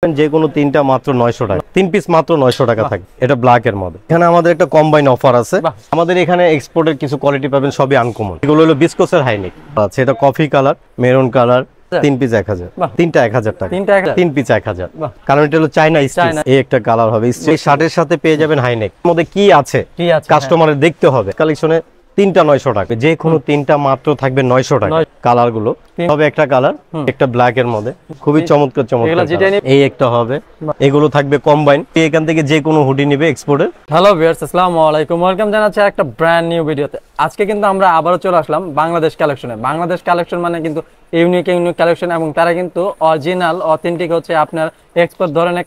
যে কোনো তিনটা মাত্র 900 টাকা, তিন পিস মাত্র 900 টাকা থাকে। এটা ব্ল্যাক এর মধ্যে। এখানে আমাদের একটা কম্বাইন অফার আছে। আমাদের এখানে এক্সপোর্টের কিছু কোয়ালিটি পাবেন, সবই আনকমন। এগুলো হলো বিস্কোসের হাইনেক আছে। এটা কফি কালার, মেরুন কালার, তিন পিস 1000, তিনটা 1000 টাকা, তিন পিস 1000। কারণ এটা হলো চাইনা স্টিচ। এই একটা কালার হবে, এই শার্টের সাথে পেয়ে যাবেন হাইনেক। এর মধ্যে কি আছে কাস্টমারের দেখতে হবে। কালেকশনে তিনটা 900 টাকা, যে কোনো তিনটা মাত্র থাকবে 900 টাকা। কালার গুলো হবে একটা কালার, একটা ব্ল্যাক এর মধ্যে, খুবই চমৎকার চমৎকার। এই একটা হবে, এগুলো থাকবে কম্বাইন। এখান থেকে যে কোনো হুডি নিবে এক্সপোর্টের। হ্যালো ভিউয়ার্স, আসসালামু আলাইকুম, ওয়েলকাম জানাচ্ছি একটা ব্র্যান্ড নিউ ভিডিওতে। আজকে কিন্তু আমরা আবারও চলে আসলাম বাংলাদেশ কালেকশনে। বাংলাদেশ কালেকশন মানে কিন্তু ইউনিক কালেকশন, এবং তারা কিন্তু অরিজিনাল অথেন্টিক হচ্ছে আপনার এক্সপোর্ট ধরনের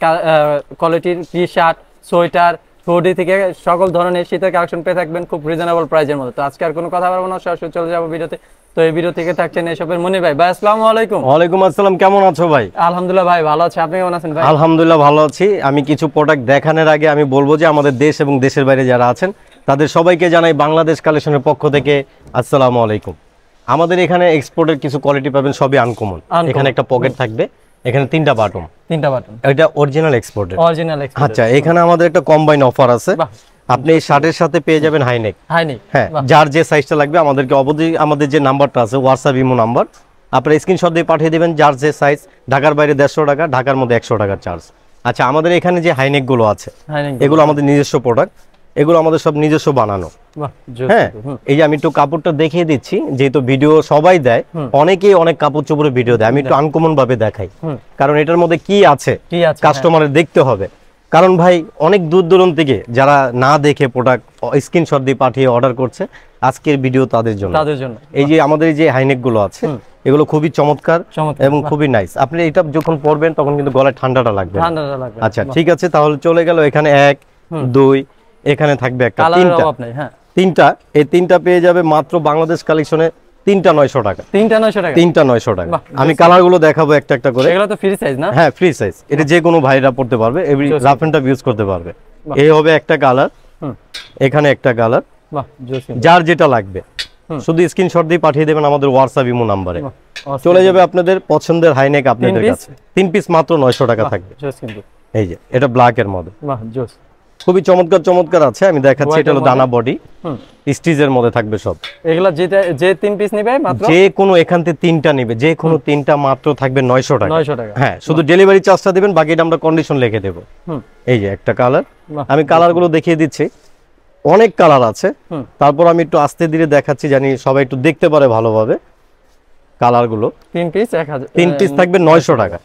কোয়ালিটির টি শার্ট, সোয়েটার, হুডি থেকে সকল ধরনের শীতের কালেকশন পেয়ে থাকবেন খুব রিজনেবল প্রাইসের মধ্যে। তো আজকে আর কোনো কথা বলবো না, সরাসরি চলে যাবো ভিডিওতে। তো এই ভিডিও থেকে থাকছেন এসবের মনির ভাই। ভাই আসসালামু আলাইকুম। ওয়ালাইকুম আসসালাম, কেমন আছো ভাই? আলহামদুলিল্লাহ ভাই, ভালো আছি। আপনি কেমন আছেন ভাই? আলহামদুলিল্লাহ ভালো আছি। আমি কিছু প্রোডাক্ট দেখানোর আগে আমি বলবো যে আমাদের দেশ এবং দেশের বাইরে যারা আছেন তাদের সবাইকে জানাই বাংলাদেশ কালেকশনের পক্ষ থেকে আসসালামু আলাইকুম। আমাদের এখানে এক্সপোর্টের কিছু কোয়ালিটি পাবেন, সবই আনকমন। এখানে একটা পকেট থাকবে, এখানে তিনটা বাটন, এটা অরিজিনাল এক্সপোর্টের। আচ্ছা, এখানে আমাদের একটা কম্বাইন অফার আছে। আপনি এই শার্টের সাথে পেয়ে যাবেন হাইনেক। হ্যাঁ, যার যে সাইজটা লাগবে আমাদেরকে অবশ্যই আমাদের যে নাম্বারটা আছে হোয়াটসঅ্যাপ ইমো নাম্বার, আপনারা স্ক্রিনশট দিয়ে পাঠিয়ে দিবেন। যার যে সাইজ, ঢাকার বাইরে 150 টাকা, ঢাকার মধ্যে 100 টাকার চার্জ। আচ্ছা, আমাদের এখানে যে হাইনেক গুলো আছে এগুলো আমাদের নিজস্ব প্রোডাক্ট, এগুলো আমাদের সব নিজস্ব বানানো। হ্যাঁ, এই যে আমি একটু কাপড়টা দেখিয়ে দিচ্ছি, যেহেতু ভিডিও সবাই দেয়, অনেকেই অনেক কাপড় চোপড়ের ভিডিও দেয়, আমি একটু আনকমন ভাবে দেখাই। কারণ এটার মধ্যে কি আছে কাস্টমারের দেখতে হবে। কারণ ভাই অনেক দূর দূরান্ত থেকে যারা না দেখে প্রোডাক্ট স্ক্রিনশট দিয়ে পাঠিয়ে অর্ডার করছে, আজকের ভিডিও তাদের জন্য। এই যে আমাদের যে হাইনেক গুলো আছে এগুলো খুবই চমৎকার এবং খুবই নাইস। আপনি এটা যখন পরবেন তখন কিন্তু গলায় ঠান্ডাটা লাগবে। আচ্ছা ঠিক আছে, তাহলে চলে গেল। এখানে 1 2, এখানে থাকবে একটা, তিনটা। এই তিনটা পেয়ে যাবে মাত্র বাংলাদেশ কালেকশনে তিনটা 900 টাকা, তিনটা 900 টাকা। আমি কালার গুলো দেখাবো একটা একটা করে। এগুলো তো ফ্রি সাইজ না? হ্যাঁ, ফ্রি সাইজ। এটা যে কোনো ভাইরা পড়তে পারবে, every rough and tough use করতে পারবে। এই হবে একটা কালার, এখানে একটা কালার, যার যেটা লাগবে শুধু স্ক্রিনশট দিয়ে পাঠিয়ে দেবেন আমাদের হোয়াটসঅ্যাপ ইমো নম্বরে। চলে যাবে আপনাদের পছন্দের হাইনেক আপনাদের কাছে। তিন পিস মাত্র 900 টাকা থাকবে। এই যে এটা ব্ল্যাক এর মধ্যে, খুবই চমৎকার চমৎকার আছে। আমি দেখাচ্ছি, এটা হলো দানা বডি, স্টিচের মধ্যে থাকবে সব। এগুলা যে তিন পিস নেবে মাত্র, যে কোনো এখান থেকে তিনটা নেবে, যে কোনো তিনটা মাত্র থাকবে 900 টাকা। হ্যাঁ, শুধু ডেলিভারি চার্জটা দিবেন, বাকিটা আমরা কন্ডিশন লিখে দেব। এই যে একটা কালার, আমি কালার গুলো দেখিয়ে দিচ্ছি, অনেক কালার আছে। তারপর আমি একটু আস্তে ধীরে দেখাচ্ছি, জানি সবাই একটু দেখতে পারে ভালোভাবে। কালার গুলো তিন পিস থাকবে 900 টাকা।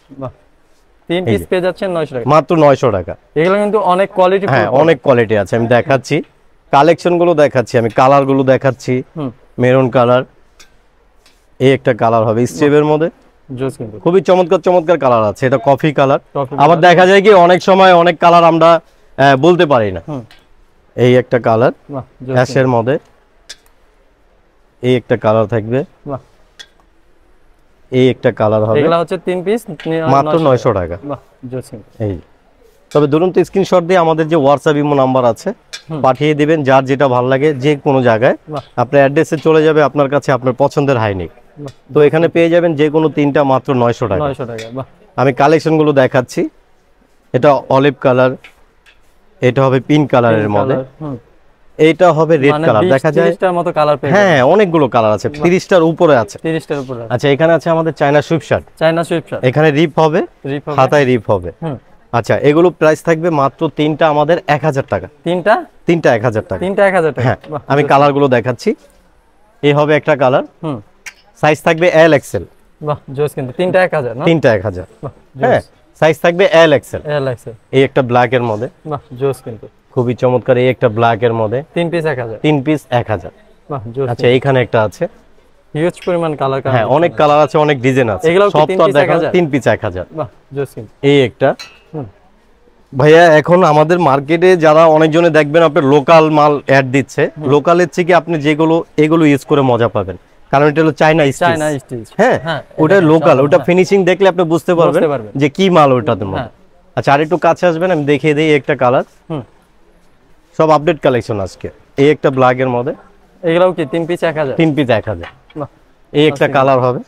তিন পিস পেয়ে যাচ্ছেন 900 টাকা, মাত্র 900 টাকা। এগুলো কিন্তু অনেক কোয়ালিটি, হ্যাঁ অনেক কোয়ালিটি আছে। আমি দেখাচ্ছি, কালেকশন গুলো দেখাচ্ছি, আমি কালার গুলো দেখাচ্ছি। মেরুন কালার, এই একটা কালার হবে স্টেপের মধ্যে, খুবই চমৎকার চমৎকার কালার আছে। এটা কফি কালার। আবার দেখা যায় কি অনেক সময় অনেক কালার আমরা বলতে পারি না। এই একটা কালার অ্যাশের মধ্যে, এই একটা কালার থাকবে, এই একটা কালার হবে। এগুলা হচ্ছে তিন পিস মাত্র 900 টাকা। এই তবে ধরুন তো স্ক্রিনশট দিয়ে আমাদের যে হোয়াটসঅ্যাপ ইমো নাম্বার আছে পাঠিয়ে দিবেন, যার যেটা ভালো লাগে যে কোনো জায়গায় আপনার অ্যাড্রেসে চলে যাবে আপনার কাছে আপনার পছন্দের হাইনেক। তো এখানে পেয়ে যাবেন যে কোনো তিনটা মাত্র 900 টাকা। আমি কালেকশন গুলো দেখাচ্ছি। এটা অলিভ কালার, এটা হবে পিঙ্ক কালারের মধ্যে, এইটা হবে রেড কালার। দেখা যায় 30টার মতো কালার পেয়ে, হ্যাঁ অনেকগুলো কালার আছে, 30টার উপরে আছে। আচ্ছা, এখানে আছে আমাদের চায়না সুইপ শার্ট, এখানে রিপ হবে, হাতায় রিপ হবে। আচ্ছা, এগুলো প্রাইস থাকবে মাত্র তিনটা আমাদের 1000 টাকা। তিনটা 1000 টাকা। হ্যাঁ, আমি কালার গুলো দেখাচ্ছি। এই হবে একটা কালার, সাইজ থাকবে এল এক্সেল। বাহ জোস, কিন্তু তিনটা 1000 না? তিনটা 1000। হ্যাঁ, সাইজ থাকবে এল এক্সেল। এই একটা ব্ল্যাক এর মধ্যে, বাহ জোস, কিন্তু খুবই চমৎকার। এই একটা ব্ল্যাক এর মধ্যে, তিন পিস 1000, তিন পিস 1000। বাহ জোস। আচ্ছা, এইখানে একটা আছে, হিউজ পরিমাণ কালার। হ্যাঁ অনেক কালার আছে, অনেক ডিজাইন আছে, সব তো দেখা তিন পিস 1000। বাহ জোস। এই একটা ভাইয়া, এখন আমাদের মার্কেটে যারা অনেকজনে দেখবেন আপনার লোকাল মাল অ্যাড দিচ্ছে, লোকালের থেকে আপনি যেগুলো এগুলো ইউজ করে মজা পাবেন, কারণ এটা হলো চাইনা স্টিচ। হ্যাঁ, ওটা লোকাল, ওটা ফিনিশিং দেখলে আপনি বুঝতে পারবেন যে কি মাল ওটাতে মধ্যে। আচ্ছা, আর একটু কাছে আসবেন, আমি দেখিয়ে দিই। একটা কালার, সব আপডেট কালেকশন আজকে। এই একটা ব্ল্যাক এর মধ্যে, এগুলাও কি তিন পিস 1000? তিন পিস 1000। এই একটা কালার হবে,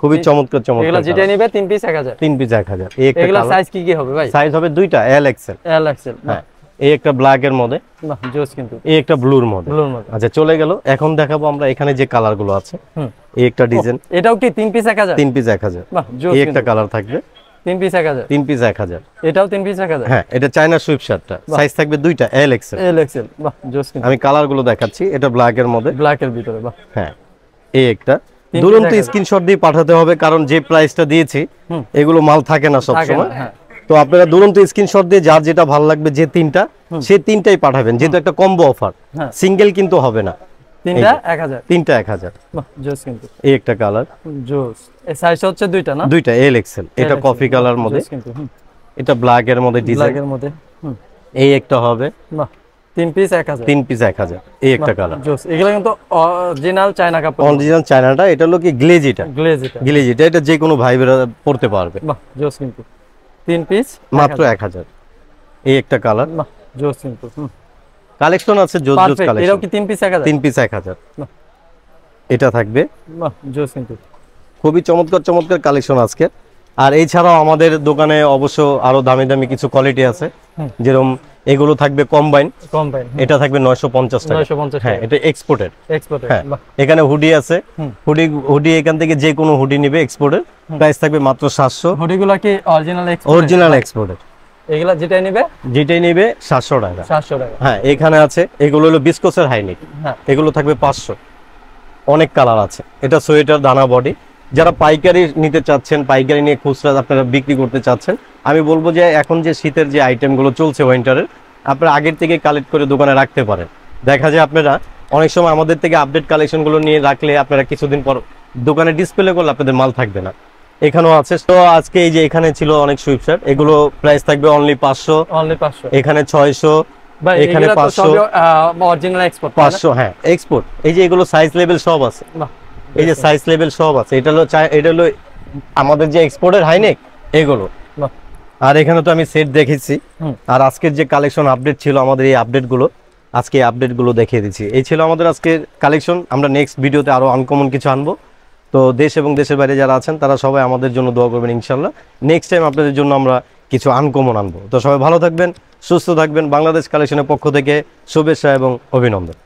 খুবই চমৎকার এগুলা চমৎকার যেটা নিবে 3 পিস 1000 3 পিস 1000। এই একটা এগুলা সাইজ কি কি হবে ভাই? সাইজ হবে দুইটা এল এক্সেল। L XL. হ্যাঁ, এই একটা ব্ল্যাক এর মধ্যে, বাহ জোস কিন্তু। এই একটা ব্লুর মধ্যে। ব্লুর মধ্যে। আচ্ছা চলে গেল, এখন দেখাবো আমরা এখানে যে কালার গুলো আছে। এই একটা ডিজাইন, এটাও কি 3 পিস 1000? 3 পিস 1000। বাহ জোস এই কিন্তু। একটা কালার থাকবে 3 পিস 1000। 3 পিস 1000। এটাও 3 পিস 1000। হ্যাঁ, এটা চায়না সুইফট শার্টটা, সাইজ থাকবে দুইটা এল এক্সেল। L XL. বাহ জোস কিন্তু। আমি কালার গুলো দেখাচ্ছি, এটা ব্ল্যাক এর মধ্যে, ব্ল্যাক এর ভিতরে। বাহ। হ্যাঁ এই একটা 3 piece দুরন্ত 1000 স্ক্রিনশট দিয়ে পাঠাতে হবে, কারণ যে প্রাইসটা দিয়েছি এগুলো মাল থাকে না সব থাকে না, সময়। হ্যাঁ। তো আপনারা দুরন্ত স্ক্রিনশট দিয়ে যার যেটা ভালো লাগবে, যে তিনটা সেই তিনটাই পাঠাবেন, যেহেতু একটা কম্বো অফার, হ্যাঁ। সিঙ্গেল কিন্তু হবে না। তিনটা 1000। তিনটা 1000। বাহ জোস কিন্তু। এই একটা কালার, জোস। এই সাইজ হচ্ছে দুইটা না? দুইটা এল এক্সেল। এটা কফি কালার মধ্যে, জোস কিন্তু। এটা ব্ল্যাক এর মধ্যে ব্ল্যাক ডিজাইন। এর মধ্যে। এই একটা হবে বাহ 3 পিস 1000। 3 পিস 1000। এই একটা কালার, জোস। এগুলা কিন্তু অরিজিনাল চায়না কাপড়। অরিজিনাল চায়নাটা। এটা হলো কি গ্লেজ, এটা গ্লেজ এটা। গ্লেজ, এটা যে কোনো ভাই বেরা পড়তে পারবে। বাহ জোস কিন্তু। 3 পিস মাত্র 1000। এই একটা কালার, বাহ জোস কিন্তু। কালেকশন আছে জোস জোস পারফেক্ট। কালেকশন। এটাও কি 3 পিস 1000? 3 পিস 1000। বাহ। এটা থাকবে, বাহ জোস কিন্তু। খুবই চমৎকার চমৎকার কালেকশন আজকে। আর এছাড়াও আমাদের দোকানে অবশ্য আরো দামি দামি কিছু কোয়ালিটি আছে, যেরকম এগুলো থাকবে কম্বাইন। কম্বাইন। এটা থাকবে 950 টাকা। 950 হ্যাঁ, এটা এক্সপোর্টেড। এক্সপোর্ট। হ্যাঁ, বাহ এখানে হুডি আছে, হুডি এখান থেকে যে কোনো হুডি নিবে এক্সপোর্টের, প্রাইস থাকবে মাত্র 700। হুডিগুলা কি অরিজিনাল এক্সপোর্ট? Original exported. এগুলা যেটাই নিবে যেটাই নিবে 700 টাকা। 700 টাকা। হ্যাঁ, এখানে আছে, এগুলো হলো বিস্কোসের হাইনিক। হ্যাঁ। এগুলো থাকবে 500। অনেক কালার আছে। এটা সোয়েটার দানা বডি। যারা পাইকারি নিতে চাচ্ছেন, পাইকারি নিয়ে খুচরা আপনারা বিক্রি করতে চাচ্ছেন, আমি বলবো যে এখন যে শীতের যে আইটেমগুলো চলছে উইন্টারের, আপনারা আগের থেকে কালেক্ট করে দোকানে রাখতে পারেন। দেখা যায় আপনারা অনেক সময় আমাদের থেকে আপডেট কালেকশনগুলো নিয়ে রাখলে আপনারা কিছুদিন পর দোকানে ডিসপ্লে করলে আপনাদের মাল থাকবে না। এখানেও আছে। তো আজকে এই যে এখানে ছিল অনেক সুইফট শার্ট, এগুলো প্রাইস থাকবে অনলি 500। অনলি 500। এখানে 600, ভাই এখানে এগুলা তো 500, সবই অরিজিনাল এক্সপোর্ট। 500। হ্যাঁ এক্সপোর্ট। এই যে এগুলো সাইজ লেভেল সব আছে, বাহ এই যে সাইজ লেভেল সব আছে। এটা হলো আমাদের যে এক্সপোর্টের হাইনেক এগুলো। বাহ। আর এখানে তো আমি সেট দেখেছি। আর আজকের যে কালেকশন আপডেট ছিল আমাদের, এই আপডেটগুলো আজকে আপডেটগুলো দেখিয়ে দিচ্ছি। এই ছিল আমাদের আজকের কালেকশন। আমরা নেক্সট ভিডিওতে আরো আনকমন কিছু আনবো। তো দেশ এবং দেশের বাইরে যারা আছেন তারা সবাই আমাদের জন্য দোয়া করবেন ইনশাল্লাহ। নেক্সট টাইম আপনাদের জন্য আমরা কিছু আনকমন আনবো। তো সবাই ভালো থাকবেন, সুস্থ থাকবেন। বাংলাদেশ কালেকশনের পক্ষ থেকে শুভেচ্ছা এবং অভিনন্দন।